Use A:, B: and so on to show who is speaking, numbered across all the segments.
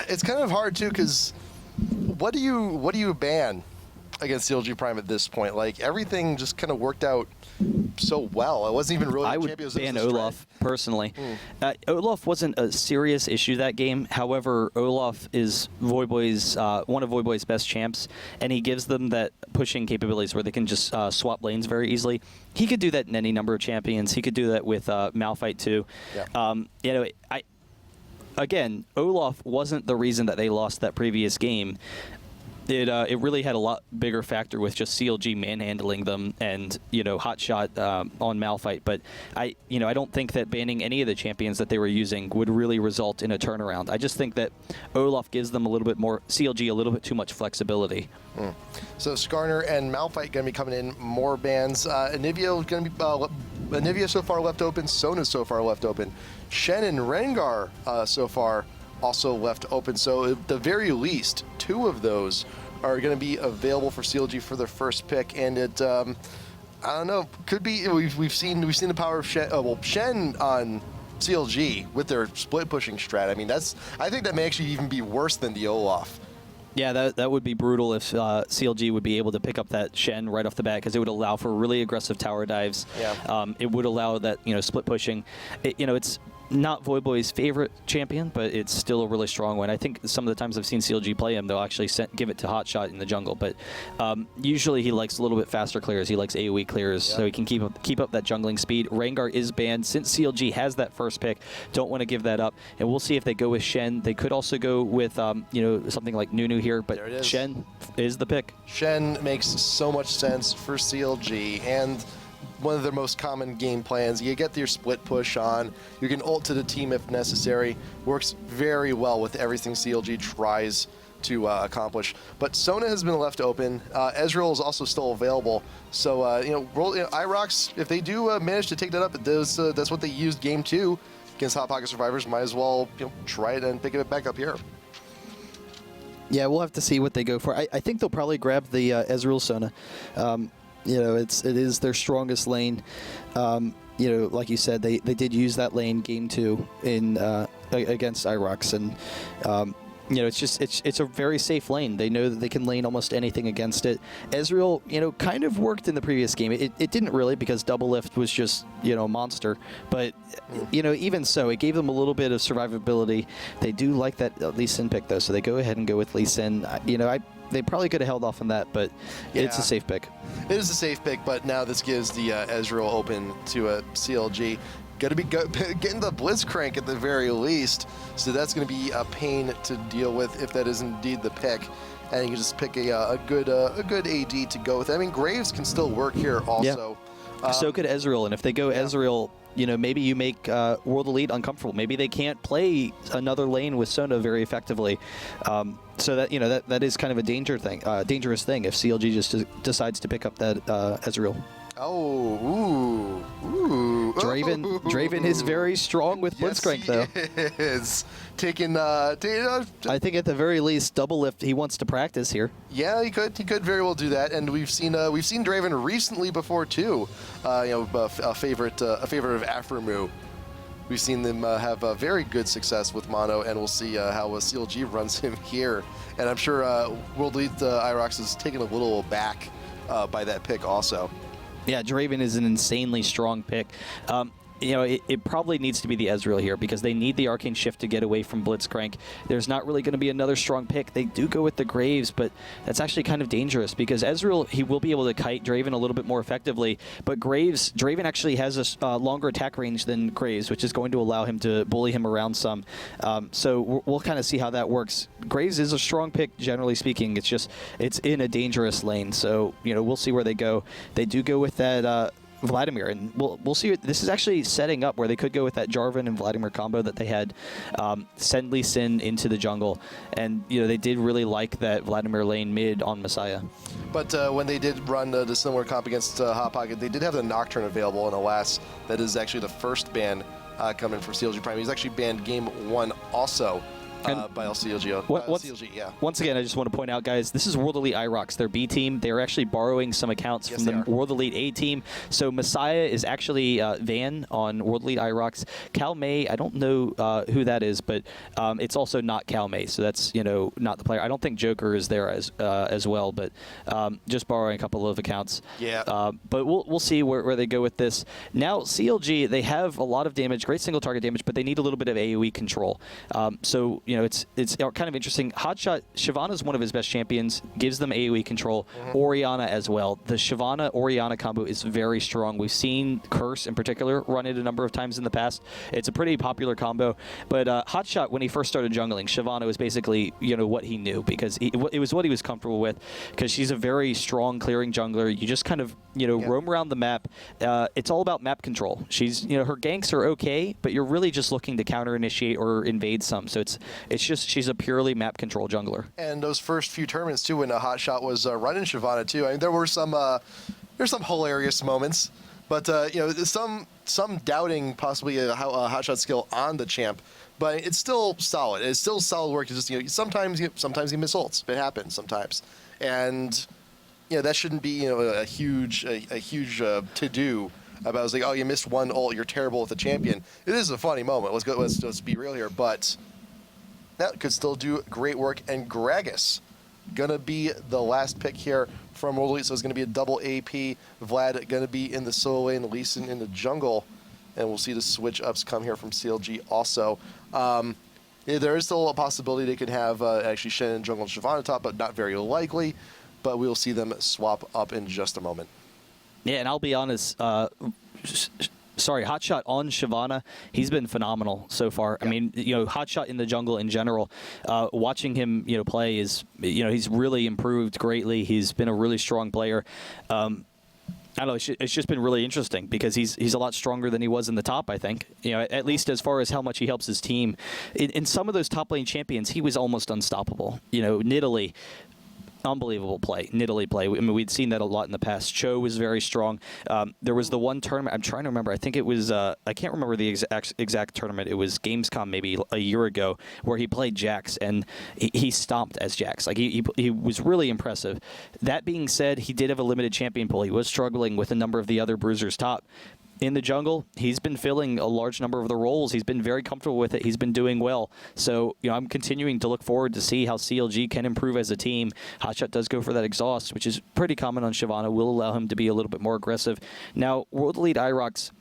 A: it's kind of hard too, because what do you ban against CLG Prime at this point? Like, everything just kind of worked out so well. It wasn't even really.
B: I would ban Olaf personally. Olaf wasn't a serious issue that game. However, Olaf is Voyboy's one of Voyboy's best champs, and he gives them that pushing capabilities where they can just swap lanes very easily. He could do that in any number of champions. He could do that with Malphite too. Yeah. You know, again, Olaf wasn't the reason that they lost that previous game. It really had a lot bigger factor with just CLG manhandling them and, you know, hotshot on Malphite. But I don't think that banning any of the champions that they were using would really result in a turnaround. I just think that Olaf gives them a little bit more, CLG a little bit too much flexibility.
A: So Skarner and Malphite going to be coming in, more bans. Anivia going to be Anivia so far left open. Sona so far left open. Shen and Rengar so far also left open. So at the very least, 2 of those are going to be available for CLG for their first pick, and it I don't know, could be. We've seen the power of Shen, Shen on CLG with their split pushing strat. I mean, I think that may actually even be worse than the Olaf.
B: Yeah, that would be brutal if CLG would be able to pick up that Shen right off the bat, because it would allow for really aggressive tower dives. Yeah. It would allow that, you know, split pushing. It's not Voyboy's favorite champion, but it's still a really strong one. I think some of the times I've seen CLG play him, they'll actually give it to Hotshot in the jungle. But usually he likes a little bit faster clears. He likes AoE clears, so he can keep up that jungling speed. Rengar is banned since CLG has that first pick. Don't want to give that up. And we'll see if they go with Shen. They could also go with something like Nunu here, but Shen is the pick.
A: Shen makes so much sense for CLG, and one of their most common game plans. You get your split push on, you can ult to the team if necessary. Works very well with everything CLG tries to accomplish. But Sona has been left open. Ezreal is also still available. So WE.i-rocks, if they do manage to take that up, that's what they used game 2 against Hot Pocket Survivors. Might as well try it and pick it back up here.
B: Yeah, we'll have to see what they go for. I think they'll probably grab the Ezreal Sona. It is their strongest lane. Like you said, they did use that lane game 2 in against i-rocks, and it's a very safe lane. They know that they can lane almost anything against it. Ezreal, kind of worked in the previous game. It didn't really, because double lift was just, a monster. But, even so, it gave them a little bit of survivability. They do like that Lee Sin pick, though, so they go ahead and go with Lee Sin. They probably could have held off on that, but it's a safe pick.
A: It is a safe pick, but now this gives the Ezreal open to a CLG. Got to be getting the Blitzcrank at the very least, so that's going to be a pain to deal with if that is indeed the pick. And you can just pick a good AD to go with. I mean, Graves can still work here also.
B: Yeah. So could Ezreal, and if they go Ezreal, maybe you make World Elite uncomfortable. Maybe they can't play another lane with Sona very effectively. So that that is kind of a dangerous thing if CLG just decides to pick up that Ezreal.
A: Oh, ooh.
B: Draven is very strong with Blitzcrank, though.
A: Is taking.
B: I think at the very least, double lift. He wants to practice here.
A: Yeah, he could very well do that, and we've seen Draven recently before too. A favorite of Aphromoo. We've seen them have very good success with mono, and we'll see how CLG runs him here. And I'm sure World Elite i-rocks is taken a little back by that pick also.
B: Yeah, Draven is an insanely strong pick. It probably needs to be the Ezreal here, because they need the Arcane Shift to get away from Blitzcrank. There's not really going to be another strong pick. They do go with the Graves, but that's actually kind of dangerous, because Ezreal, he will be able to kite Draven a little bit more effectively, but Draven actually has a longer attack range than Graves, which is going to allow him to bully him around some. So we'll kind of see how that works. Graves is a strong pick, generally speaking. It's just, it's in a dangerous lane, so we'll see where they go. They do go with that Vladimir, and we'll see. This is actually setting up where they could go with that Jarvan and Vladimir combo that they had, send Lee Sin into the jungle, and they did really like that Vladimir lane mid on Messiah.
A: But when they did run the similar comp against Hot Pocket, they did have the Nocturne available, and alas, that is actually the first ban coming for CLG Prime. He's actually banned game 1 also by CLG. CLG, yeah.
B: Once again, I just want to point out, guys, this is World Elite I.rocks, their B team. They're actually borrowing some accounts from the World Elite A team. So Messiah is actually Van on World Elite I.rocks. Cal May, I don't know who that is, but it's also not Cal May, so that's not the player. I don't think Joker is there as well, but just borrowing a couple of accounts.
A: Yeah.
B: But we'll see where they go with this. Now CLG, they have a lot of damage, great single target damage, but they need a little bit of AoE control. So it's kind of interesting. Hotshot, Shyvana's one of his best champions, gives them AoE control. Orianna as well. The Shyvana-Orianna combo is very strong. We've seen Curse in particular run it a number of times in the past. It's a pretty popular combo. But Hotshot, when he first started jungling, Shyvana was basically what he knew, because it was what he was comfortable with, because she's a very strong clearing jungler. You just kind of roam around the map. It's all about map control. She's her ganks are okay, but you're really just looking to counter initiate or invade some. So it's just she's a purely map control jungler.
A: And those first few tournaments too, when Hotshot was running Shyvana too, I mean, there were some hilarious moments, but some doubting possibly how Hotshot's skill on the champ. But it's still solid. It's still solid work. It's just sometimes you miss ults. It happens sometimes, and that shouldn't be a huge to do about. It's like, oh, you missed one ult, you're terrible with the champion. It is a funny moment. Let's be real here, but that could still do great work. And Gragas gonna be the last pick here from World Elite, so it's gonna be a double AP. Vlad gonna be in the solo lane, Lee Sin in the jungle, and we'll see the switch ups come here from CLG also. There is still a possibility they could have actually Shen and jungle and Shyvana top, but not very likely. But we'll see them swap up in just a moment.
B: Yeah, and I'll be honest, Hotshot on Shyvana, he's been phenomenal so far. Yeah. I mean, Hotshot in the jungle in general, watching him, play is, he's really improved greatly. He's been a really strong player. I don't know, it's just been really interesting because he's a lot stronger than he was in the top, I think. At least as far as how much he helps his team. In some of those top lane champions, he was almost unstoppable. Nidalee, unbelievable play. Nidalee play. I mean, we'd seen that a lot in the past. Cho was very strong. There was the one tournament, I'm trying to remember, I think it was, I can't remember the exact tournament. It was Gamescom maybe a year ago, where he played Jax, and he stomped as Jax. Like, he was really impressive. That being said, he did have a limited champion pool. He was struggling with a number of the other bruisers top. In the jungle, he's been filling a large number of the roles. He's been very comfortable with it. He's been doing well. So, I'm continuing to look forward to see how CLG can improve as a team. Hotshot does go for that exhaust, which is pretty common on Shyvana. Will allow him to be a little bit more aggressive. Now, World Elite I.rocks,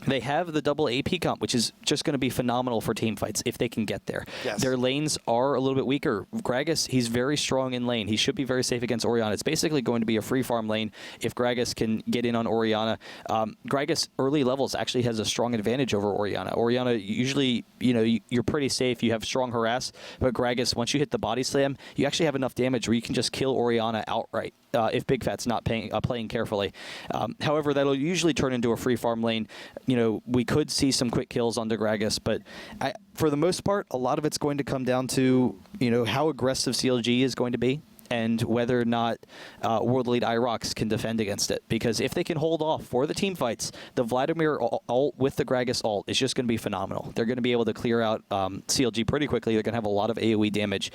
B: they have the double AP comp, which is just going to be phenomenal for team fights if they can get there.
A: Yes.
B: Their lanes are a little bit weaker. Gragas, he's very strong in lane. He should be very safe against Orianna. It's basically going to be a free farm lane if Gragas can get in on Orianna. Gragas early levels actually has a strong advantage over Orianna. Orianna, usually, you're pretty safe. You have strong harass, but Gragas, once you hit the body slam, you actually have enough damage where you can just kill Orianna outright. If Big Fat's not playing carefully. However, that'll usually turn into a free farm lane. We could see some quick kills onto Gragas, but for the most part, a lot of it's going to come down to how aggressive CLG is going to be, and whether or not World Elite I.rocks can defend against it. Because if they can hold off for the team fights, the Vladimir ult with the Gragas ult is just going to be phenomenal. They're going to be able to clear out CLG pretty quickly. They're going to have a lot of AoE damage.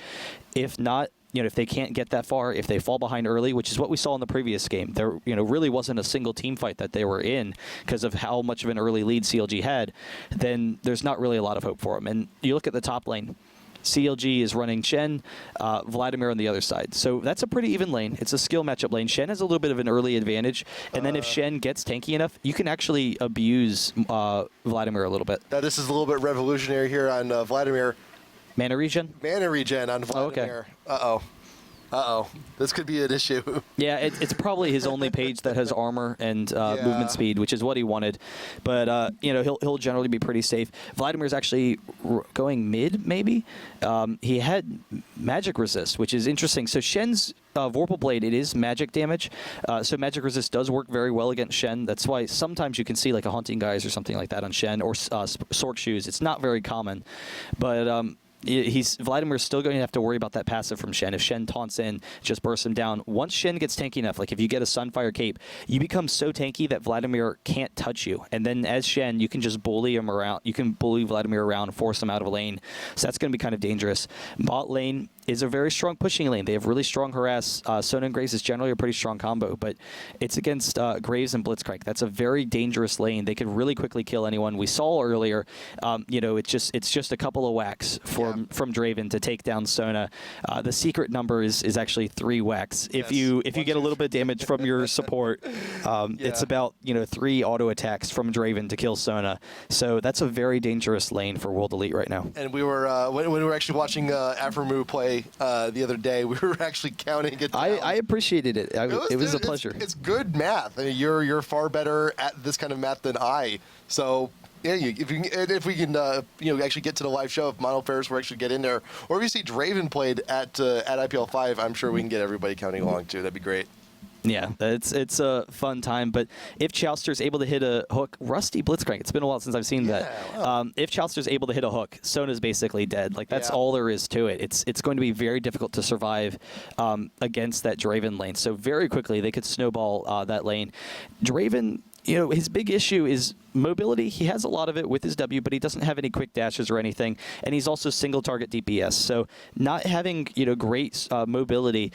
B: If not, if they can't get that far, if they fall behind early, which is what we saw in the previous game, there really wasn't a single team fight that they were in because of how much of an early lead CLG had, then there's not really a lot of hope for them. And you look at the top lane, CLG is running Shen, Vladimir on the other side. So that's a pretty even lane. It's a skill matchup lane. Shen has a little bit of an early advantage, and then if Shen gets tanky enough, you can actually abuse Vladimir a little bit.
A: Now this is a little bit revolutionary here on Vladimir.
B: Mana regen?
A: Mana regen on Vladimir. Oh, okay. Uh-oh. This could be an issue.
B: Yeah, it's probably his only page that has armor and movement speed, which is what he wanted. But, he'll generally be pretty safe. Vladimir's actually going mid, maybe. He had magic resist, which is interesting. So Shen's Vorpal Blade, it is magic damage. So magic resist does work very well against Shen. That's why sometimes you can see like a Haunting Guise or something like that on Shen, or Sork Shoes. It's not very common. But... Vladimir's still going to have to worry about that passive from Shen. If Shen taunts in, just bursts him down. Once Shen gets tanky enough, like if you get a Sunfire Cape, you become so tanky that Vladimir can't touch you. And then as Shen, you can just bully him around. You can bully Vladimir around, force him out of a lane. So that's going to be kind of dangerous. Bot lane is a very strong pushing lane. They have really strong harass. Sona and Graves is generally a pretty strong combo, but it's against Graves and Blitzcrank. That's a very dangerous lane. They could really quickly kill anyone. We saw earlier, it's just a couple of whacks from Draven to take down Sona. The secret number is actually 3 whacks. If you get a little bit of damage from your support, it's about 3 auto attacks from Draven to kill Sona. So that's a very dangerous lane for World Elite right now.
A: And we were when we were actually watching Afremu play the other day, we were actually counting it down.
B: I appreciated it. It was a pleasure.
A: It's good math. I mean, you're far better at this kind of math than I. So yeah, if we can actually get to the live show, if Mono Ferris will actually get in there, or if you see Draven played at IPL5, I'm sure we can get everybody counting along too. That'd be great.
B: Yeah, it's a fun time. But if Chowster's able to hit a hook, Rusty Blitzcrank, it's been a while since I've seen that.
A: Wow.
B: If Chowster's able to hit a hook, Sona's basically dead. Like, that's all there is to it. It's going to be very difficult to survive against that Draven lane. So very quickly, they could snowball that lane. Draven, his big issue is mobility. He has a lot of it with his W, but he doesn't have any quick dashes or anything. And he's also single target DPS. So not having, great mobility,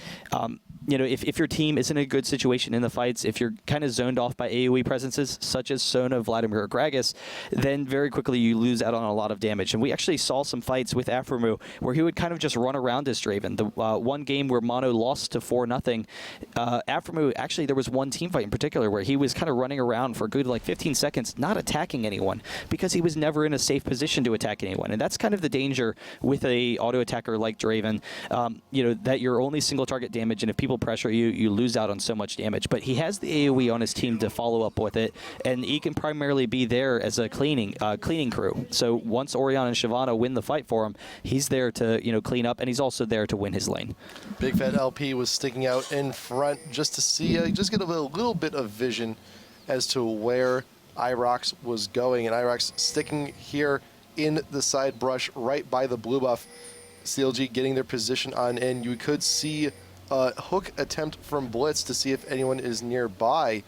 B: if your team isn't in a good situation in the fights, if you're kind of zoned off by AoE presences, such as Sona, Vladimir, or Gragas, then very quickly you lose out on a lot of damage. And we actually saw some fights with Afremu where he would kind of just run around as Draven. The one game where Mono lost to 4-0, Afremu, actually there was one team fight in particular where he was kind of running around for a good 15 seconds, not attacking anyone, because he was never in a safe position to attack anyone. And that's kind of the danger with a auto attacker like Draven, that you're only single target damage, and if people pressure you, you lose out on so much damage. But he has the AoE on his team to follow up with it, and he can primarily be there as a cleaning crew. So once Orion and Shyvana win the fight for him, he's there to clean up, and he's also there to win his lane.
A: Big Fat LP was sticking out in front just to see, just get a little bit of vision as to where WE.i-rocks was going, and WE.i-rocks sticking here in the side brush right by the blue buff. CLG getting their position on in. You could see a hook attempt from Blitz to see if anyone is nearby.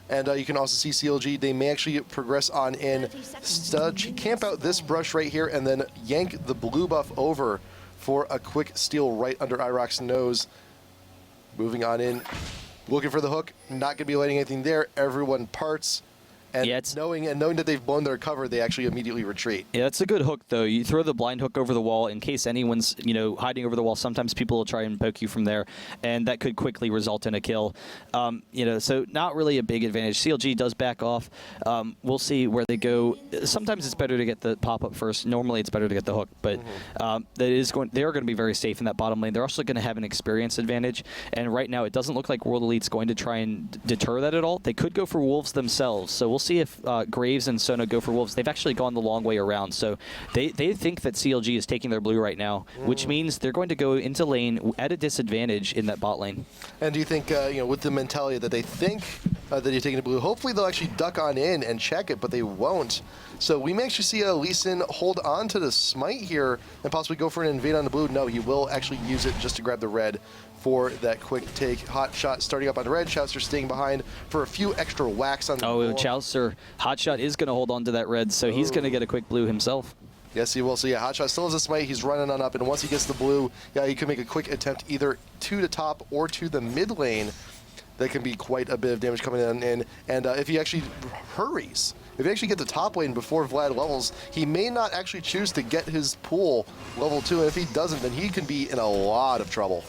A: And you can also see CLG, they may actually progress on in, camp out this brush right here, and then yank the blue buff over for a quick steal right under WE.i-rocks' nose. Moving on in, looking for the hook, not going to be letting anything there. Everyone parts. And knowing that they've blown their cover, they actually immediately retreat.
B: Yeah, that's a good hook, though. You throw the blind hook over the wall in case anyone's, hiding over the wall. Sometimes people will try and poke you from there, and that could quickly result in a kill. So not really a big advantage. CLG does back off. We'll see where they go. Sometimes it's better to get the pop-up first. Normally it's better to get the hook, but they're going to be very safe in that bottom lane. They're also going to have an experience advantage, and right now it doesn't look like World Elite's going to try and deter that at all. They could go for Wolves themselves, so we'll see if Graves and Sona go for Wolves. They've actually gone the long way around, so they think that CLG is taking their blue right now, which means they're going to go into lane at a disadvantage in that bot lane.
A: And do you think, with the mentality that they think that you're taking the blue, hopefully they'll actually duck on in and check it, but they won't. So we may actually see Lee Sin hold on to the smite here and possibly go for an invade on the blue. No, he will actually use it just to grab the red for that quick take. Hot shot starting up on red. Chowster staying behind for a few extra whacks on the wall.
B: Chowster, hot shot is going to hold on to that red, so he's going to get a quick blue himself.
A: Yes, he will. So yeah, Hotshot still has a smite. He's running on up, and once he gets the blue, yeah, he can make a quick attempt either to the top or to the mid lane. That can be quite a bit of damage coming in. And if he actually hurries, if he actually gets the top lane before Vlad levels, he may not actually choose to get his pool level 2. And if he doesn't, then he can be in a lot of trouble.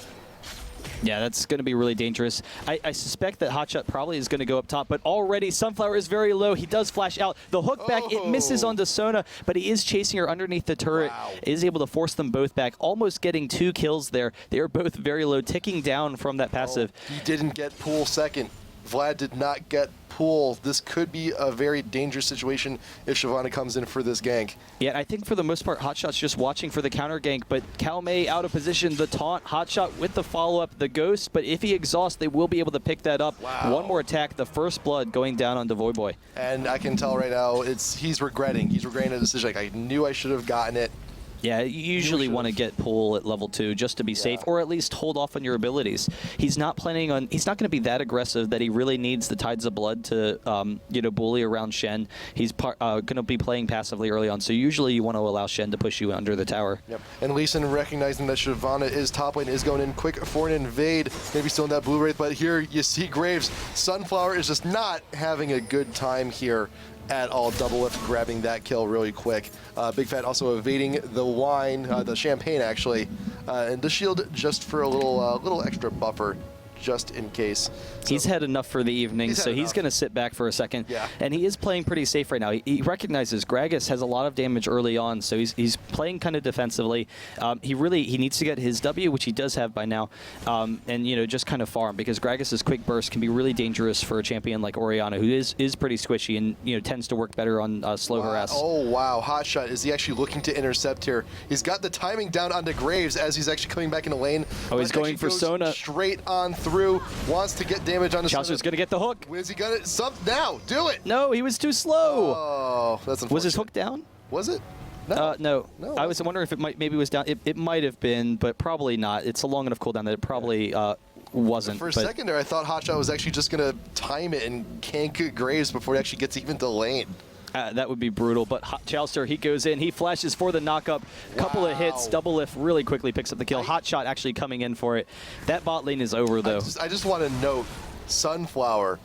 B: Yeah, that's going to be really dangerous. I suspect that Hotshot probably is going to go up top, but already Sunflower is very low. He does flash out. The hook back, it misses onto Sona, but he is chasing her underneath the turret, is able to force them both back, almost getting 2 kills there. They are both very low, ticking down from that passive.
A: He didn't get pool second. Vlad did not get pool. This could be a very dangerous situation if Shyvana comes in for this gank.
B: Yeah, I think for the most part, Hotshot's just watching for the counter gank, but Calmay out of position, the taunt, Hotshot with the follow-up, the ghost, but if he exhausts, they will be able to pick that up.
A: Wow.
B: One more attack, the first blood going down on Devoy Boy.
A: And I can tell right now, he's regretting the decision. Like, I knew I should have gotten it.
B: Yeah, you usually want to get pull at level 2 just to be safe, or at least hold off on your abilities. He's not planning on. He's not going to be that aggressive that he really needs the Tides of Blood to, bully around Shen. He's going to be playing passively early on, so usually you want to allow Shen to push you under the tower.
A: Yep. And Lee Sin recognizing that Shyvana is top lane, is going in quick for an invade. Maybe still in that blue wraith, but here you see Graves. Sunflower is just not having a good time here at all. Double lift grabbing that kill really quick. Big Fat also evading the wine, the champagne actually, and the shield just for a little extra buffer, just in case. So
B: he's had enough for the evening, so he's going to sit back for a second.
A: Yeah.
B: And he is playing pretty safe right now. He recognizes Gragas has a lot of damage early on, so he's playing kind of defensively. He needs to get his W, which he does have by now, and just kind of farm, because Gragas's quick burst can be really dangerous for a champion like Orianna, who is pretty squishy and tends to work better on slow harass.
A: Oh wow, Hotshot, is he actually looking to intercept here? He's got the timing down onto Graves as he's actually coming back in the lane.
B: Oh, he's going for Sona.
A: Straight on through, wants to get damage on the
B: Chaucer's going to get the hook.
A: Is he gonna now? Do it!
B: No, he was too slow.
A: Oh, that's unfortunate.
B: Was his hook down?
A: Was it? No.
B: No.
A: No,
B: I was wondering if maybe it was down. It might have been, but probably not. It's a long enough cooldown that it probably wasn't.
A: For a second there, I thought Hotshot was actually just gonna time it and cank Graves before he actually gets even to lane.
B: That would be brutal, but Chaucer, he goes in, he flashes for the knock-up, couple of hits, double lift, really quickly picks up the kill. Hotshot actually coming in for it. That bot lane is over, though.
A: I just want to note, Sunflower,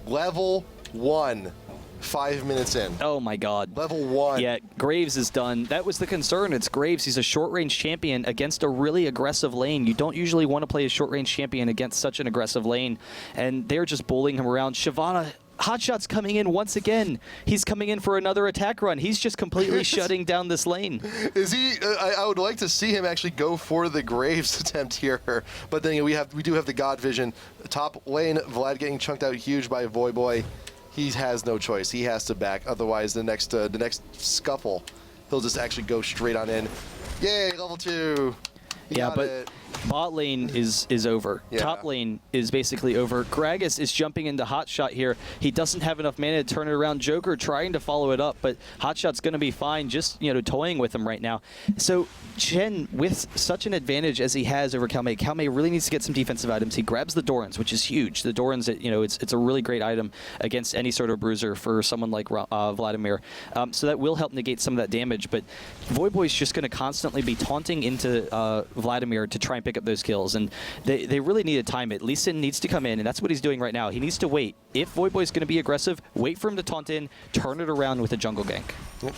A: level 1, 5 minutes in.
B: Oh my god.
A: Level 1.
B: Yeah, Graves is done. That was the concern. It's Graves. He's a short-range champion against a really aggressive lane. You don't usually want to play a short-range champion against such an aggressive lane, and they're just bullying him around. Shyvana, Hotshot's coming in once again. He's coming in for another attack run. He's just completely shutting down this lane.
A: Is he? I would like to see him actually go for the Graves attempt here, but then we do have the God Vision. Top lane, Vlad getting chunked out huge by Voyboy. He has no choice. He has to back. Otherwise, the next scuffle, he'll just actually go straight on in. Yay, level 2.
B: Yeah, but bot lane is over.
A: Yeah.
B: Top lane is basically over. Gragas is jumping into Hotshot here. He doesn't have enough mana to turn it around. Joker trying to follow it up, but Hotshot's going to be fine, just toying with him right now. So Chen, with such an advantage as he has over Calme really needs to get some defensive items. He grabs the Dorans, which is huge. The Dorans, it's a really great item against any sort of bruiser for someone like Vladimir. So that will help negate some of that damage, but Voyboy's just going to constantly be taunting into Vladimir to try and pick up those kills, and they really need to time it. Lee Sin needs to come in, and that's what he's doing right now. He needs to wait. If Voyboy's going to be aggressive, wait for him to taunt in, turn it around with a jungle gank.
A: Yep.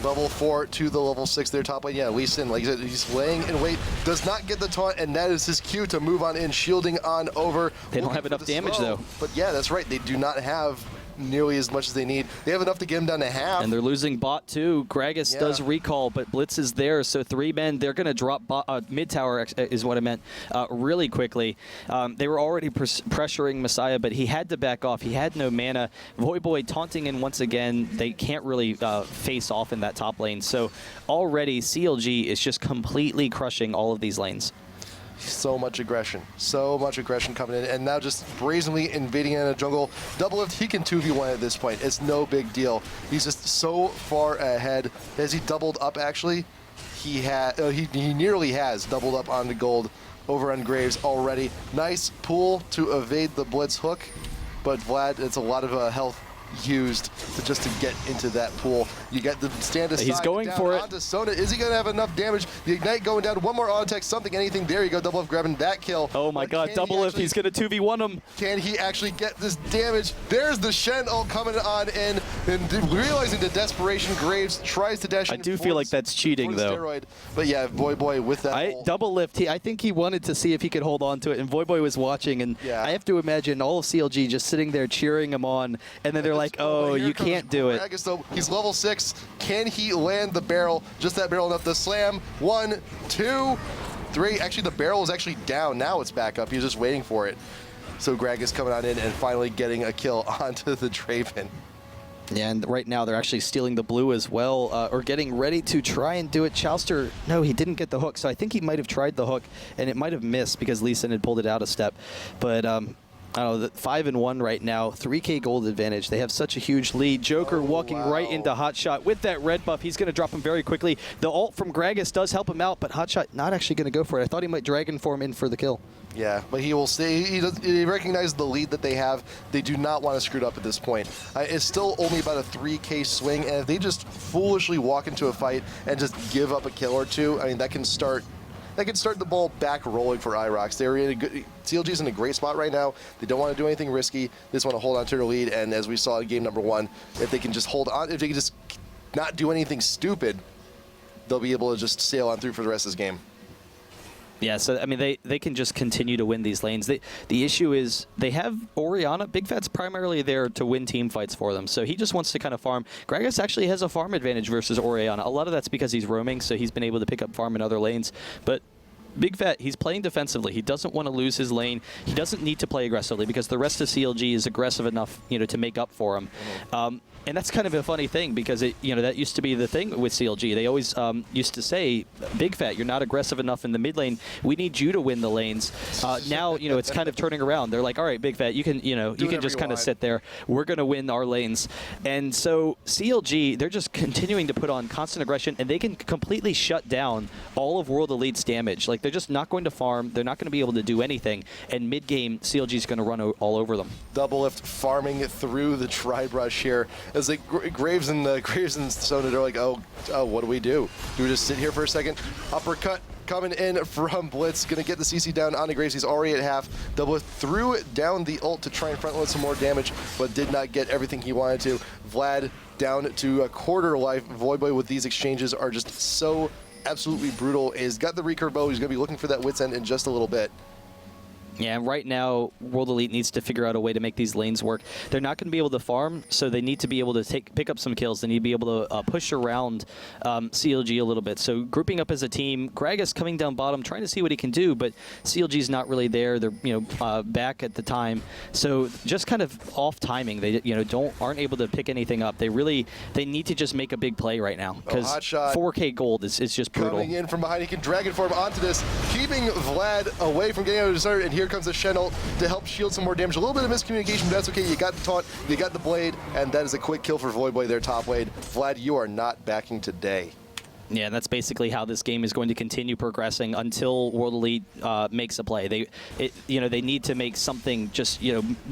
A: Level 4 to the level 6 there, top lane. Yeah, Lee Sin, like you said, he's laying in wait, does not get the taunt, and that is his cue to move on in, shielding on over.
B: They don't have enough damage, though.
A: But yeah, that's right. They do not have nearly as much as they need. They have enough to get him down to half.
B: And they're losing bot too. Gragas does recall, but Blitz is there, so 3 men. They're going to drop mid tower is what I meant really quickly. They were already pressuring Messiah, but he had to back off. He had no mana. Voyboy taunting in once again. They can't really face off in that top lane. So already CLG is just completely crushing all of these lanes.
A: So much aggression coming in, and now just brazenly invading in a jungle. Double lift, he can 2v1 at this point. It's no big deal. He's just so far ahead. Has he doubled up actually? He nearly has doubled up on the gold over on Graves already. Nice pull to evade the Blitz hook, but Vlad, it's a lot of health used to get into that pool. You get the stand aside.
B: He's going for it.
A: Onto Sona. Is he going to have enough damage? The Ignite going down. One more auto attack, something, anything. There you go. Double lift grabbing that kill.
B: Oh my god, double lift. He's going to 2v1 him.
A: Can he actually get this damage? There's the Shen ult coming on in, and realizing the desperation, Graves tries to dash in.
B: I do feel like that's cheating, though.
A: Steroid. But yeah, Voyboy with that
B: double lift. I think he wanted to see if he could hold on to it, and Voyboy was watching, and I have to imagine all of CLG just sitting there cheering him on, and then they're like, oh, you can't do it.
A: Though. He's level 6. Can he land the barrel? Just that barrel enough to slam. 1, 2, 3. Actually, the barrel is actually down. Now it's back up. He's just waiting for it. So Greg is coming on in and finally getting a kill onto the Draven.
B: Yeah, and right now they're actually stealing the blue as well, or getting ready to try and do it. Chauster, no, he didn't get the hook, so I think he might have tried the hook, and it might have missed because Lee Sin had pulled it out a step. But I don't know, 5-1 right now, 3K gold advantage. They have such a huge lead. Joker walking right into Hotshot with that red buff. He's going to drop him very quickly. The ult from Gragas does help him out, but Hotshot not actually going to go for it. I thought he might Dragon Form in for the kill.
A: Yeah, but he will stay. He recognizes the lead that they have. They do not want to screw it up at this point. It's still only about a 3K swing, and if they just foolishly walk into a fight and just give up a kill or two, I mean, that can start the ball back rolling for IPL5. They're in a good. CLG's in a great spot right now. They don't want to do anything risky. They just want to hold on to their lead. And as we saw in game number 1, if they can just hold on, if they can just not do anything stupid, they'll be able to just sail on through for the rest of this game.
B: Yeah, so I mean, they can just continue to win these lanes. The issue is they have Orianna. Big Fat's primarily there to win team fights for them, so he just wants to kind of farm. Gragas actually has a farm advantage versus Orianna. A lot of that's because he's roaming, so he's been able to pick up farm in other lanes. But Big Fat, he's playing defensively. He doesn't want to lose his lane. He doesn't need to play aggressively because the rest of CLG is aggressive enough, to make up for him. And that's kind of a funny thing because that used to be the thing with CLG. They always used to say, Big Fat, you're not aggressive enough in the mid lane. We need you to win the lanes. Now, it's kind of turning around. They're like, all right, Big Fat, you can just kind of sit there. We're going to win our lanes. And so CLG, they're just continuing to put on constant aggression, and they can completely shut down all of World Elite's damage. Like, they're just not going to farm. They're not going to be able to do anything. And mid game, CLG is going to run all over them.
A: Double lift farming through the tri-brush here. As like Graves and Sona, they're like, oh, what do we do? Do we just sit here for a second? Uppercut coming in from Blitz, gonna get the CC down onto Graves. He's already at half. Double lift threw down the ult to try and front load some more damage, but did not get everything he wanted to. Vlad down to a quarter life. Voidboy with these exchanges are just so absolutely brutal. He's got the recurve bow. He's gonna be looking for that wit's end in just a little bit.
B: Yeah, right now, World Elite needs to figure out a way to make these lanes work. They're not going to be able to farm, so they need to be able to pick up some kills. They need to be able to push around CLG a little bit. So grouping up as a team, Gragas coming down bottom, trying to see what he can do, but CLG's not really there. They're back at the time, so just kind of off timing. They aren't able to pick anything up. They need to just make a big play right now because 4K gold is just brutal.
A: Coming in from behind, he can Dragon Form onto this, keeping Vlad away from getting out of the start, and here comes a Shen ult to help shield some more damage. A little bit of miscommunication, but that's okay. You got the taunt, you got the blade, and that is a quick kill for Voidboy, their top lane. Vlad, you are not backing today.
B: Yeah, and that's basically how this game is going to continue progressing until World Elite makes a play. They need to make something just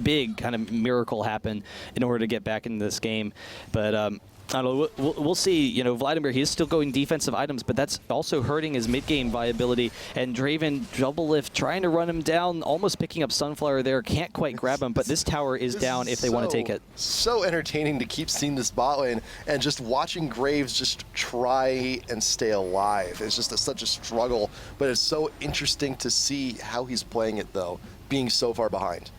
B: big kind of miracle happen in order to get back into this game. But I don't know, we'll see. Vladimir, he is still going defensive items, but that's also hurting his mid-game viability. And Draven, double lift, trying to run him down, almost picking up Sunflower there. Can't quite grab him, but this tower is down if they want to take it.
A: So entertaining to keep seeing this bot lane and just watching Graves just try and stay alive. It's just such a struggle, but it's so interesting to see how he's playing it, though, being so far behind.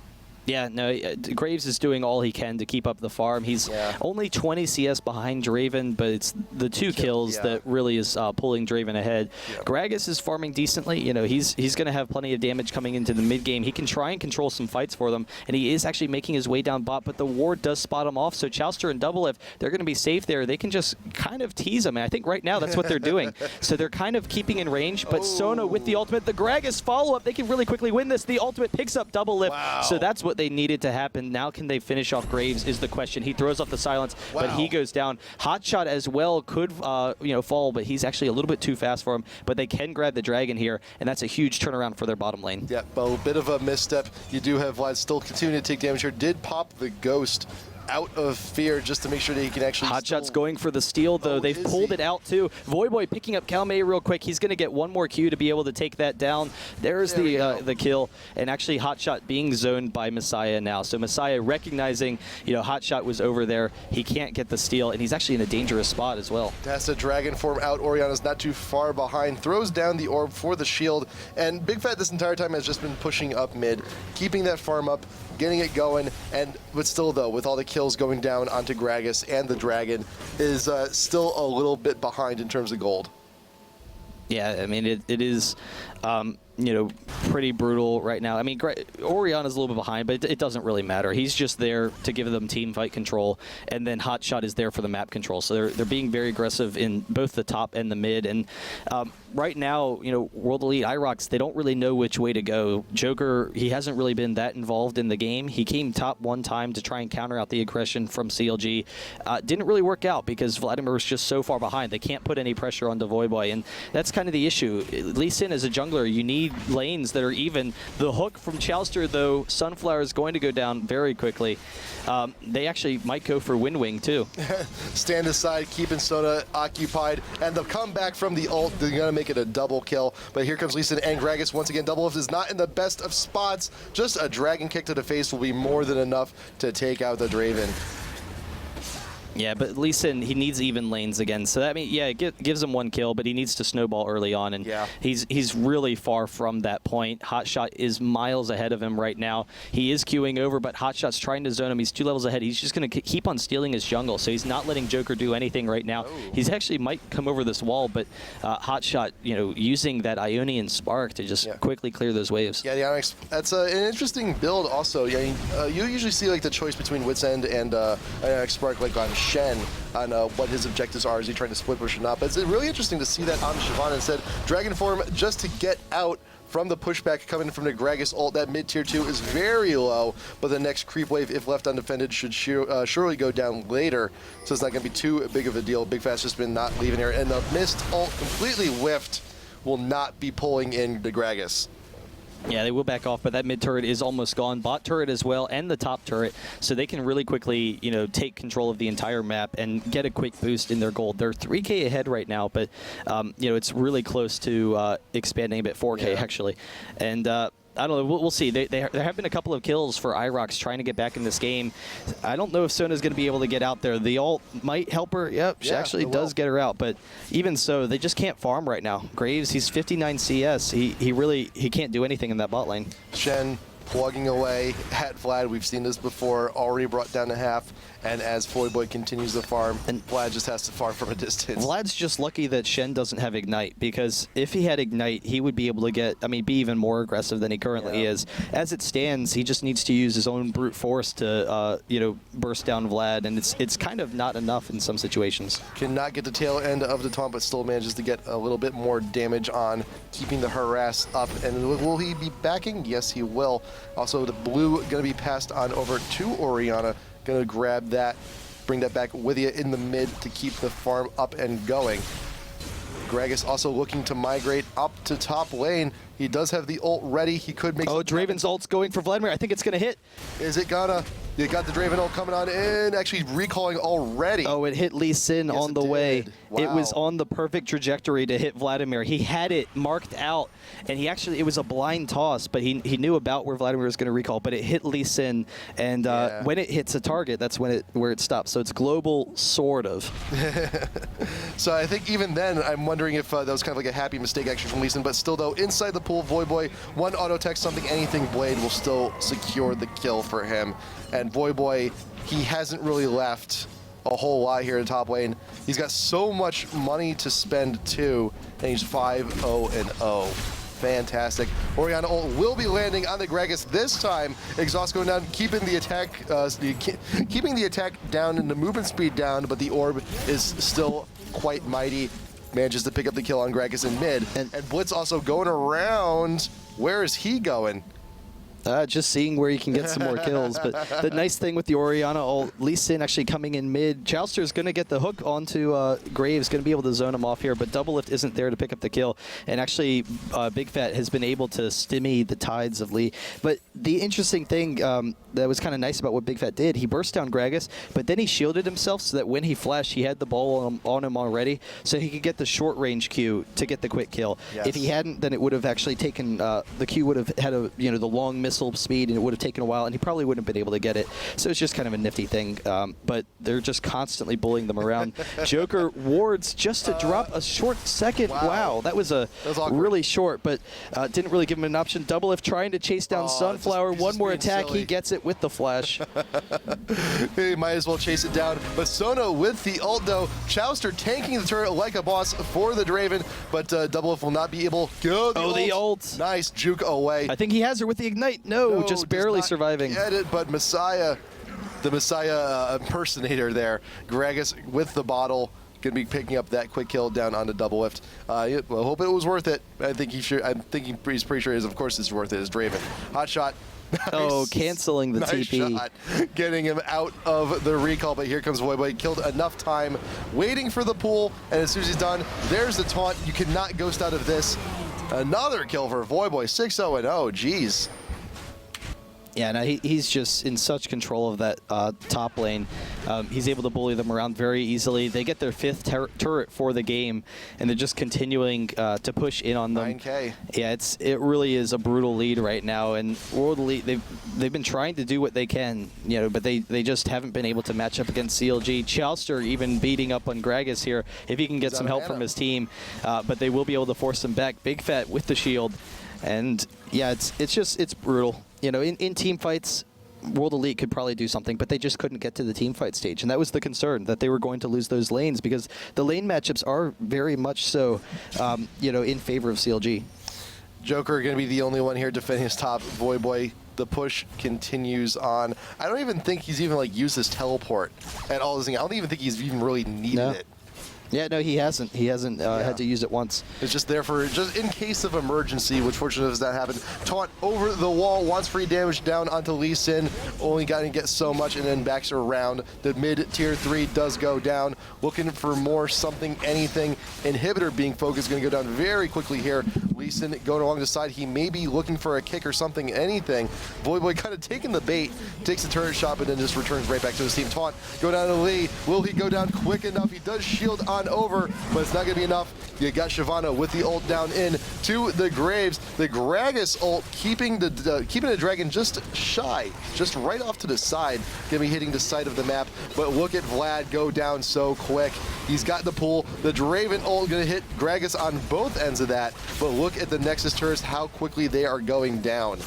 B: Yeah, no, Graves is doing all he can to keep up the farm. He's only 20 CS behind Draven, but it's the two kills that really is pulling Draven ahead. Gragas is farming decently. He's going to have plenty of damage coming into the mid game. He can try and control some fights for them, and he is actually making his way down bot, but the ward does spot him off, so Chowster and Double Lift, they're going to be safe there. They can just kind of tease him, and I think right now that's what they're doing. So they're kind of keeping in range, but Sona with the ultimate, the Gragas follow-up, they can really quickly win this. The ultimate picks up Double Lift, so that's what they needed to happen. Now can they finish off Graves is the question. He throws off the silence, but he goes down. Hotshot as well could fall, but he's actually a little bit too fast for him. But they can grab the dragon here, and that's a huge turnaround for their bottom lane.
A: Yeah, a bit of a misstep. You do have Vlad still continuing to take damage here. Did pop the ghost out of fear just to make sure that he can actually
B: Hotshot's going for the steal, though. They've pulled it out, too. Voidboy picking up Calme real quick. He's going to get one more Q to be able to take that down. There's the kill, and actually Hotshot being zoned by Messiah now. So Messiah recognizing, Hotshot was over there. He can't get the steal, and he's actually in a dangerous spot as well.
A: That's a Dragon Form out. Orianna's not too far behind. Throws down the orb for the shield, and Big Fat this entire time has just been pushing up mid, keeping that farm up, getting it going, but still, though, with all the kills going down onto Gragas and the Dragon, is still a little bit behind in terms of gold.
B: Yeah, I mean, it is You know, pretty brutal right now. I mean, Oriana's a little bit behind, but it doesn't really matter. He's just there to give them team fight control, and then Hotshot is there for the map control. So they're being very aggressive in both the top and the mid. And right now, you know, World Elite I-Rocks, they don't really know which way to go. Joker, he hasn't really been that involved in the game. He came top one time to try and counter out the aggression from CLG. Didn't really work out because Vladimir was just so far behind. They can't put any pressure on Voyboy, and that's kind of the issue. Lee Sin, as a jungler, you need lanes that are even. The hook from Chowster, though, Sunflower is going to go down very quickly. They actually might go for Wind Wing, too.
A: Stand aside, keeping Sona occupied, and the comeback from the ult, they're going to make it a double kill. But here comes Lee Sin and Gragas once again. Doublelift is not in the best of spots. Just a dragon kick to the face will be more than enough to take out the Draven.
B: Yeah, but Lee Sin, he needs even lanes again. So that means, yeah, it gives him one kill, but he needs to snowball early on, and he's really far from that point. Hotshot is miles ahead of him right now. He is queuing over, but Hotshot's trying to zone him. He's 2 levels ahead. He's just going to keep on stealing his jungle, so he's not letting Joker do anything right now. He's actually might come over this wall, but Hotshot, you know, using that Ionian Spark to just quickly clear those waves.
A: Yeah, the Onyx, that's an interesting build also. Yeah, you usually see like the choice between Wit's End and Ionic Spark like on Shen on what his objectives are. Is he trying to split push or not? But it's really interesting to see that on Siobhan instead. Dragon form just to get out from the pushback coming from the Gragas ult. That mid tier 2 is very low, but the next creep wave, if left undefended, should surely go down later. So it's not going to be too big of a deal. Big Fast just been not leaving here, and the missed ult completely whiffed will not be pulling in the Gragas.
B: Yeah, they will back off, but that mid turret is almost gone. Bot turret as well, and the top turret, so they can really quickly, you know, take control of the entire map and get a quick boost in their gold. They're 3K ahead right now, but you know, it's really close to expanding a bit, 4K actually, and. I don't know. We'll see. There have been a couple of kills for I-Rocks trying to get back in this game. I don't know if Sona's going to be able to get out there. The ult might help her. Yep, she actually does get her out. But even so, they just can't farm right now. Graves, he's 59 CS. He can't do anything in that bot lane.
A: Shen plugging away at Vlad. We've seen this before. Already brought down to half. And as Voyboy continues to farm, and Vlad just has to farm from a distance.
B: Vlad's just lucky that Shen doesn't have Ignite, because if he had Ignite, he would be able to get, I mean, be even more aggressive than he currently is. As it stands, he just needs to use his own brute force to, you know, burst down Vlad, and it's kind of not enough in some situations. Cannot
A: get the tail end of the taunt, but still manages to get a little bit more damage on keeping the harass up. And will he be backing? Yes, he will. Also, the blue going to be passed on over to Oriana. Gonna grab that, bring that back with you in the mid to keep the farm up and going. Gragas also looking to migrate up to top lane. He does have the ult ready. He could make.
B: Oh, Draven's ult's going for Vladimir. I think it's gonna hit.
A: Is it gonna? You got the Draven ult coming on in, actually recalling already.
B: Oh, it hit Lee Sin on the way.
A: Wow.
B: It was on the perfect trajectory to hit Vladimir. He had it marked out, and it was a blind toss, but he knew about where Vladimir was going to recall, but it hit Lee Sin, and when it hits a target, that's where it stops. So it's global, sort of.
A: So I think even then, I'm wondering if that was kind of like a happy mistake actually from Lee Sin, but still though, inside the pool, Voyboy, one auto tech, something, anything blade will still secure the kill for him. And Voyboy, he hasn't really left a whole lot here in top lane. He's got so much money to spend too, and he's 5-0-0. Fantastic. Oriana ult will be landing on the Gragas this time. Exhaust going down, keeping the attack down and the movement speed down, but the orb is still quite mighty. Manages to pick up the kill on Gragas in mid. And Blitz also going around. Where is he going?
B: Just seeing where he can get some more kills. But the nice thing with the Oriana ult, Lee Sin actually coming in mid. Chowster's going to get the hook onto Graves, going to be able to zone him off here, but Doublelift isn't there to pick up the kill. And actually, Big Fat has been able to stymie the tides of Lee. But the interesting thing that was kind of nice about what Big Fat did, he burst down Gragas, but then he shielded himself so that when he flashed, he had the ball on him already, so he could get the short range Q to get the quick kill. Yes. If he hadn't, then it would have actually taken, the Q would have had the long miss missile speed, and it would have taken a while, and he probably wouldn't have been able to get it. So it's just kind of a nifty thing. But they're just constantly bullying them around. Joker wards just to drop a short second. Wow, that was really short, but didn't really give him an option. Doublelift trying to chase down Sunflower. One more attack, silly. He gets it with the flash.
A: He might as well chase it down. But Sono with the ult, though. Chowster tanking the turret like a boss for the Draven, but Doublelift will not be able to go.
B: The ult.
A: Nice juke away.
B: I think he has her with the ignite. No, just barely surviving.
A: Get it, but Messiah, the Messiah impersonator there. Gragas with the bottle. Going to be picking up that quick kill down onto Doublelift. I hope it was worth it. I think he should. I'm thinking he's pretty sure it is. Of course, it's worth it. It's Draven. Hot shot. Nice.
B: Oh, canceling the TP.
A: Shot, getting him out of the recall, but here comes Voyboy. Killed enough time, waiting for the pool, and as soon as he's done, there's the taunt. You cannot ghost out of this. Another kill for Voyboy. 6-0-0. Jeez.
B: Yeah, no, he's just in such control of that top lane. He's able to bully them around very easily. They get their 5th turret for the game, and they're just continuing to push in on them.
A: 9K.
B: Yeah, it really is a brutal lead right now, and World Elite they've been trying to do what they can, but they just haven't been able to match up against CLG. Chowster even beating up on Gragas here if he can get some help from his team, but they will be able to force him back. Big Fat with the shield, and yeah, it's brutal. In team fights, World Elite could probably do something, but they just couldn't get to the team fight stage. And that was the concern, that they were going to lose those lanes, because the lane matchups are very much so, in favor of CLG.
A: Joker going to be the only one here defending his top. Voyboy, the push continues on. I don't even think he's even used his teleport at all. I don't even think he's even really needed it.
B: Yeah, no, he hasn't. He hasn't had to use it once.
A: It's just there for just in case of emergency, which fortunately does not happen. Taunt over the wall, wants free damage down onto Lee Sin. Only got to get so much, and then backs around. The mid tier 3 does go down. Looking for more something, anything. Inhibitor being focused, going to go down very quickly here. Lee Sin going along the side. He may be looking for a kick or something, anything. Voyboy kind of taking the bait, takes the turret shot, but then just returns right back to his team. Taunt, go down to Lee. Will he go down quick enough? He does shield on over, but it's not going to be enough. You got Shyvana with the ult down in to the Graves. The Gragas ult keeping the Dragon just shy, just right off to the side. Going to be hitting the side of the map, but look at Vlad go down so quick. He's got the pull. The Draven ult going to hit Gragas on both ends of that, but look at the Nexus turrets, how quickly they are going down.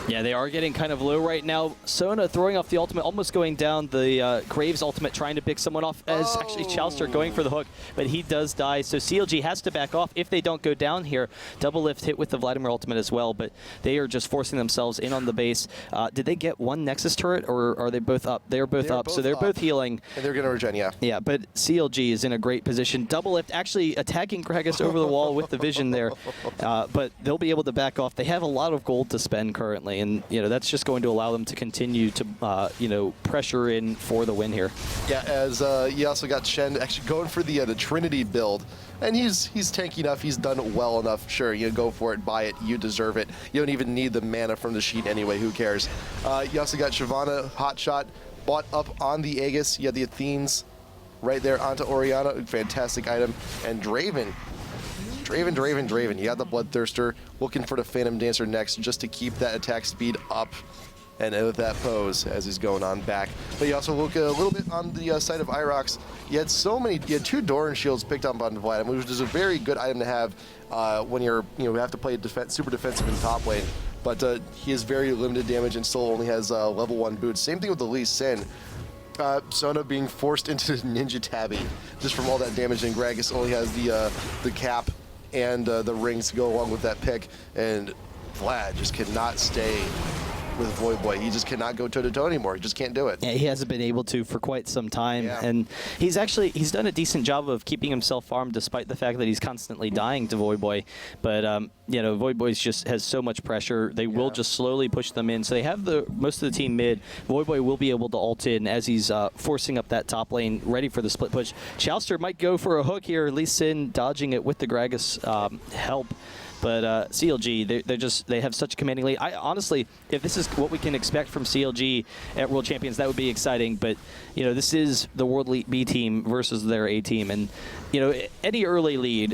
B: Yeah, they are getting kind of low right now. Sona throwing off the ultimate, almost going down. The Graves ultimate trying to pick someone off as actually Chowster going for the hook, but he does die. So CLG has to back off if they don't go down here. Doublelift hit with the Vladimir ultimate as well, but they are just forcing themselves in on the base. Did they get one Nexus turret, or are they both up? They are both up, so they're both healing.
A: And they're going to regen, yeah.
B: Yeah, but CLG is in a great position. Doublelift actually attacking Gragas over the wall with the vision there, but they'll be able to back off. They have a lot of gold to spend currently, and that's just going to allow them to continue to pressure in for the win here. Yeah,
A: as you also got Shen actually going for the Trinity build, and he's tanky enough. He's done well enough. Sure, you go for it, buy it, you deserve it. You don't even need the mana from the sheet anyway. Who cares? You also got Shyvana hotshot bought up on the Aegis. You had the Athenes right there onto Orianna, fantastic item, and Draven. You got the Bloodthirster, looking for the Phantom Dancer next just to keep that attack speed up and with that pose as he's going on back. But you also look a little bit on the side of IPL5. You had 2 Doran shields picked up on Vlad, which is a very good item to have when you have to play super defensive in top lane. But he has very limited damage and still only has level 1 boots. Same thing with the Lee Sin. Sona being forced into Ninja Tabby just from all that damage, and Gragas only has the cap and the rings to go along with that pick, and Vlad just cannot stay with Voyboy. He just cannot go toe-to-toe anymore. He just can't do it.
B: Yeah, he hasn't been able to for quite some time, and he's done a decent job of keeping himself farmed despite the fact that he's constantly dying to Voyboy. But Voyboy just has so much pressure. They will just slowly push them in. So they have most of the team mid. Voyboy will be able to ult in as he's forcing up that top lane, ready for the split push. Chowster might go for a hook here. Lee Sin dodging it with the Gragas help. But CLG, they have such a commanding lead. Honestly, if this is what we can expect from CLG at World Champions, that would be exciting. But this is the World Elite B team versus their A team, and any early lead,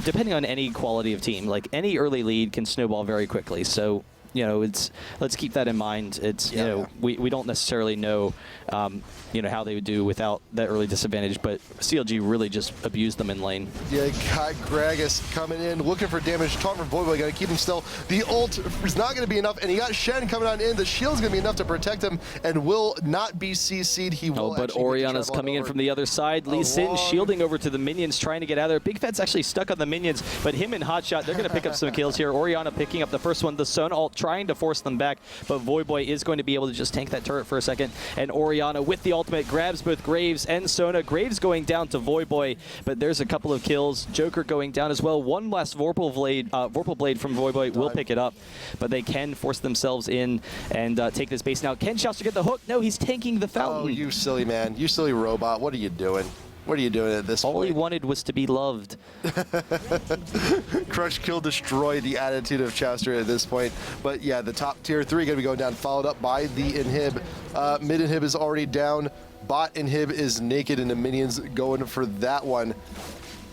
B: depending on any quality of team, like any early lead can snowball very quickly. So let's keep that in mind. It's we don't necessarily know how they would do without that early disadvantage, but CLG really just abused them in lane.
A: Yeah, got Gragas coming in, looking for damage. Taunt from Voivoy, got to keep him still. The ult is not going to be enough, and he got Shen coming on in. The shield's going to be enough to protect him, and will not be CC'd. He will.
B: But Oriana's coming in from the other side. Lee Sin shielding over to the minions, trying to get out of there. Big Fet's actually stuck on the minions, but him and Hotshot, they're going to pick up some kills here. Oriana picking up the first one. The Sun ult trying to force them back, but Voivoy is going to be able to just tank that turret for a second, and Oriana with the ultimate grabs both Graves and Sona. Graves going down to Voivoy, but there's a couple of kills. Joker going down as well. One last Vorpal Blade from Voivoy will pick it up, but they can force themselves in and take this base now. Can Chauster get the hook? No, he's tanking the fountain.
A: Oh, you silly man. You silly robot. What are you doing? What are you doing at this point?
B: All he wanted was to be loved.
A: Crush, kill, destroy, the attitude of Chauster at this point. But yeah, the top tier 3 going to be going down, followed up by the inhib. Mid inhib is already down. Bot inhib is naked, and the minions going for that one.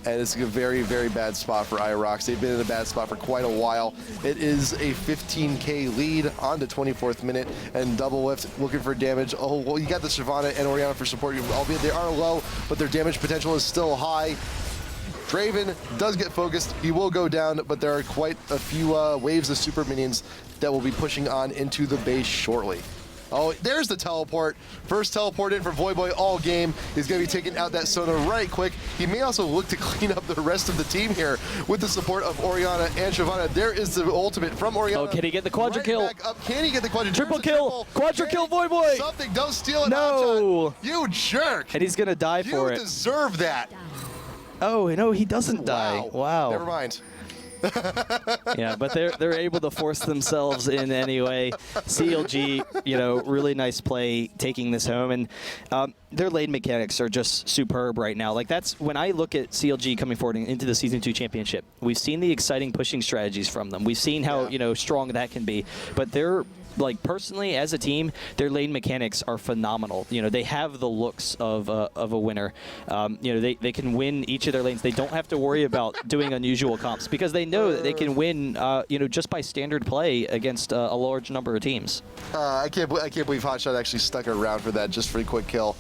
A: And it's a very, very bad spot for WE.i-rocks. They've been in a bad spot for quite a while. It is a 15k lead on the 24th minute, and Double Lift looking for damage. Oh, well, you got the Shyvana and Oriana for support, albeit they are low, but their damage potential is still high. Draven does get focused. He will go down, but there are quite a few waves of super minions that will be pushing on into the base shortly. Oh, there's the teleport. First teleport in for Voivoy all game. He's going to be taking out that Sona right quick. He may also look to clean up the rest of the team here with the support of Oriana and Shyvana. There is the ultimate from Oriana.
B: Oh, can he get the quadra kill?
A: Back up. Can he get the quadra?
B: Triple kill. Quadra kill Voivoy.
A: Something. Don't steal it.
B: No.
A: You jerk.
B: And he's going to die for it.
A: You deserve that.
B: Oh, no, he doesn't die. Wow.
A: Never mind.
B: Yeah, but they're able to force themselves in anyway. CLG, really nice play taking this home, and their lane mechanics are just superb right now. Like, that's when I look at CLG coming forward into the Season 2 championship. We've seen the exciting pushing strategies from them. We've seen how strong that can be, but they're personally, as a team, their lane mechanics are phenomenal. They have the looks of a winner. They can win each of their lanes. They don't have to worry about doing unusual comps because they know that they can win, just by standard play against a large number of teams.
A: I can't believe Hotshot actually stuck around for that just for a quick kill.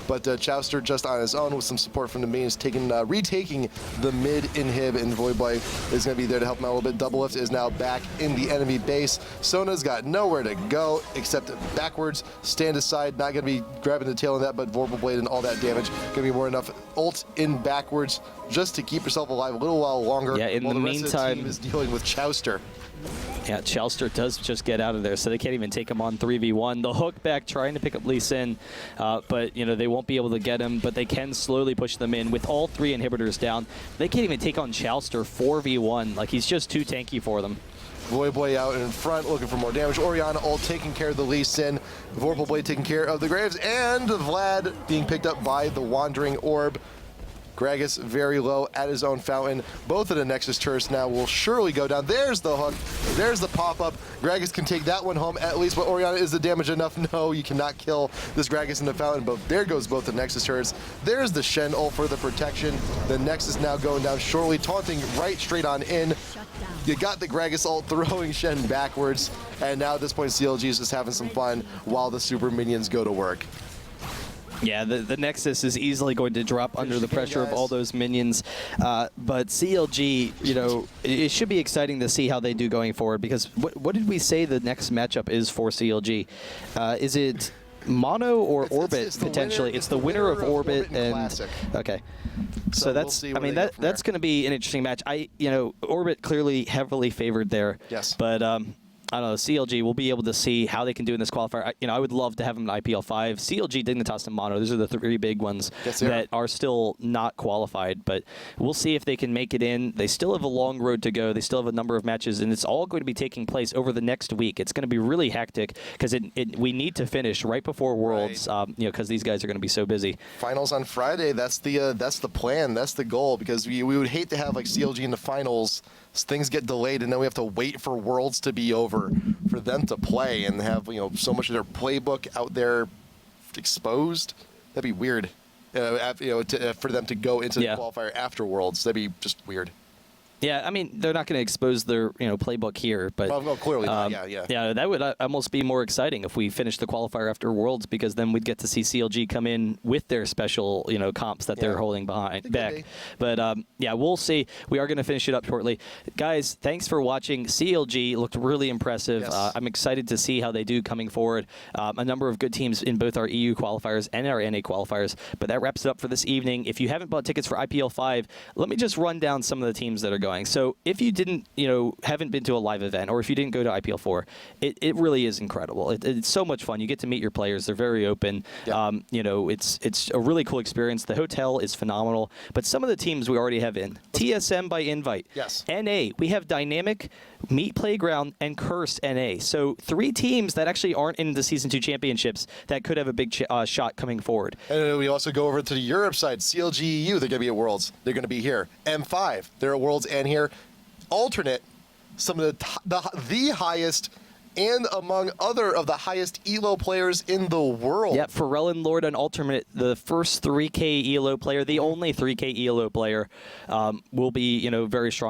A: But Chauster just on his own with some support from the minions, retaking the mid inhib, and Voivoy is going to be there to help him out a little bit. Double Lift is now back in the enemy base. Sona's got nowhere to go except backwards, stand aside, not going to be grabbing the tail of that, but Vorpal Blade and all that damage going to be more enough. Ult in backwards just to keep yourself alive a little while longer.
B: Yeah, in the meantime,
A: rest of the team is dealing with Chauster.
B: Yeah, Chauster does just get out of there, so they can't even take him on 3v1. The hook back trying to pick up Lee Sin, but they won't be able to get him, but they can slowly push them in. With all 3 inhibitors down, they can't even take on Chauster 4v1. Like, he's just too tanky for them.
A: Voivoy out in front, looking for more damage. Oriana ult taking care of the Lee Sin. Vorpal Blade taking care of the Graves, and Vlad being picked up by the Wandering Orb. Gragas very low at his own fountain. Both of the Nexus turrets now will surely go down. There's the hook. There's the pop-up. Gragas can take that one home at least, but Oriana, is the damage enough? No, you cannot kill this Gragas in the fountain, but there goes both the Nexus turrets. There's the Shen ult for the protection. The Nexus now going down shortly, taunting right straight on in. You got the Gragas ult throwing Shen backwards, and now at this point CLG is just having some fun while the super minions go to work.
B: Yeah, the Nexus is easily going to drop under the pressure of all those minions. But CLG, it should be exciting to see how they do going forward, because what did we say the next matchup is for CLG? Is it Mono or Orbit, potentially? It's the winner of Orbit and Classic. Okay. So that's, that's going to be an interesting match. Orbit clearly heavily favored there.
A: Yes.
B: But I don't know, CLG will be able to see how they can do in this qualifier. I would love to have them in IPL5. CLG, Dignitas, and Mono, those are the 3 big ones that are still not qualified. But we'll see if they can make it in. They still have a long road to go. They still have a number of matches, and it's all going to be taking place over the next week. It's going to be really hectic because we need to finish right before Worlds, because these guys are going to be so busy.
A: Finals on Friday. That's the plan. That's the goal, because we would hate to have CLG in the finals. Things get delayed, and then we have to wait for Worlds to be over for them to play and have so much of their playbook out there exposed. That'd be weird. For them to go into the qualifier after Worlds. That'd be just weird.
B: Yeah, I mean, they're not going to expose their playbook here, but
A: clearly not.
B: Yeah, that would almost be more exciting if we finish the qualifier after Worlds, because then we'd get to see CLG come in with their special comps that they're holding back. But yeah, we'll see. We are going to finish it up shortly, guys. Thanks for watching. CLG looked really impressive.
A: Yes.
B: I'm excited to see how they do coming forward. A number of good teams in both our EU qualifiers and our NA qualifiers. But that wraps it up for this evening. If you haven't bought tickets for IPL5, let me just run down some of the teams that are going. So if you didn't, haven't been to a live event, or if you didn't go to IPL4, it really is incredible. It's so much fun. You get to meet your players. They're very open. Yep. It's a really cool experience. The hotel is phenomenal. But some of the teams we already have in. TSM by invite.
A: Yes.
B: NA, we have Dynamic, Meat Playground, and Cursed NA. So 3 teams that actually aren't in the Season 2 championships that could have a big shot coming forward.
A: And we also go over to the Europe side. CLG EU, they're going to be at Worlds. They're going to be here. M5, they're at Worlds and here. Alternate, some of the highest and among other of the highest ELO players in the world.
B: Yeah, Pharrell Lord on Alternate, the first 3K ELO player, the only 3K ELO player, will be very strong.